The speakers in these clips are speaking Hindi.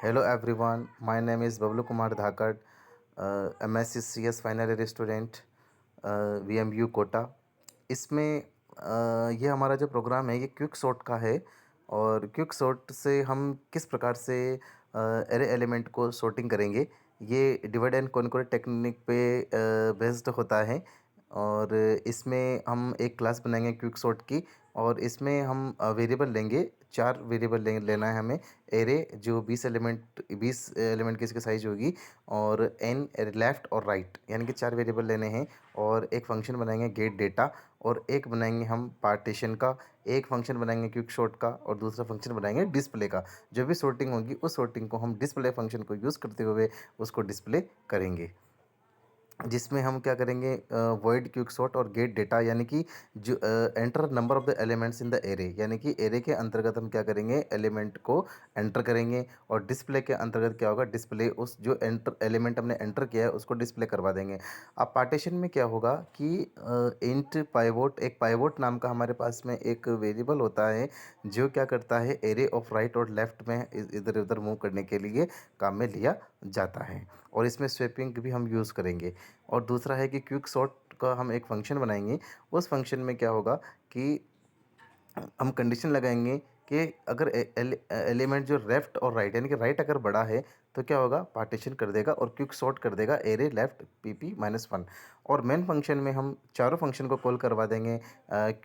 Hello everyone, my name is Bablu Kumar Dhakad, MSc CS final year student VMU कोटा। इसमें ये हमारा जो प्रोग्राम है ये क्विक सॉर्ट का है। और क्विक सॉर्ट से हम किस प्रकार से एरे एलिमेंट को सॉर्टिंग करेंगे, ये डिवाइड एंड कॉन्कर टेक्निक पे बेस्ड होता है। और इसमें हम एक क्लास बनाएंगे क्विक सॉर्ट की, और इसमें हम वेरिएबल लेंगे, 4 वेरिएबल लेना है हमें। एरे जो 20 एलिमेंट की इसकी साइज होगी, और एन लेफ़्ट और राइट यानी कि 4 वेरिएबल लेने हैं। और एक फंक्शन बनाएंगे गेट डेटा, और एक बनाएंगे हम पार्टीशन का, एक फंक्शन बनाएंगे क्विक सॉर्ट का, और दूसरा फंक्शन बनाएंगे डिस्प्ले का। जो भी सॉर्टिंग होगी उस सॉर्टिंग को हम डिस्प्ले फंक्शन को यूज़ करते हुए उसको डिस्प्ले करेंगे, जिसमें हम क्या करेंगे, वॉइड क्विक सॉर्ट और गेट डेटा, यानी कि जो enter number of the elements in the array, यानी कि एरे के अंतर्गत हम क्या करेंगे, एलिमेंट को एंटर करेंगे। और डिस्प्ले के अंतर्गत क्या होगा, डिस्प्ले उस जो एंटर एलिमेंट हमने एंटर किया है उसको डिस्प्ले करवा देंगे। अब पार्टीशन में क्या होगा कि इंट पाइवोट, एक पाइवोट नाम का हमारे पास में एक वेरिएबल होता है जो क्या करता है, एरे ऑफ राइट और लेफ्ट में इधर उधर मूव करने के लिए काम में लिया जाता है। और इसमें स्वेपिंग भी हम यूज़ करेंगे। और दूसरा है कि क्विक सॉर्ट का हम एक फंक्शन बनाएंगे। उस फंक्शन में क्या होगा कि हम कंडीशन लगाएंगे कि अगर एलिमेंट जो लेफ्ट और राइट, यानी कि राइट अगर बड़ा है तो क्या होगा, पार्टीशन कर देगा और क्विक सॉर्ट कर देगा एरे लेफ्ट PP-1। और मेन फंक्शन में हम चारों फंक्शन को कॉल करवा देंगे,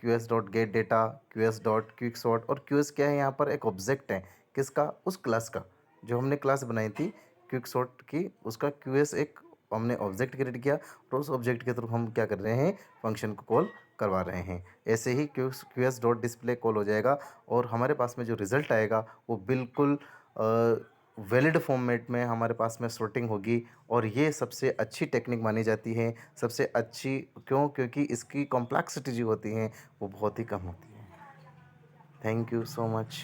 QS dot gate data, QS dot quick sort. और QS क्या है, यहाँ पर एक ऑब्जेक्ट है किसका, उस क्लास का जो हमने क्लास बनाई थी क्विक सॉर्ट की, उसका QS एक हमने ऑब्जेक्ट क्रिएट किया, और उस ऑब्जेक्ट के थ्रू हम क्या कर रहे हैं, फंक्शन को कॉल करवा रहे हैं। ऐसे ही QS डॉट डिस्प्ले कॉल हो जाएगा, और हमारे पास में जो रिज़ल्ट आएगा वो बिल्कुल वैलिड फॉर्मेट में हमारे पास में सॉर्टिंग होगी। और ये सबसे अच्छी टेक्निक मानी जाती है, सबसे अच्छी क्योंकि इसकी कॉम्प्लेक्सिटी जो होती है वो बहुत ही कम होती है। Thank you so much.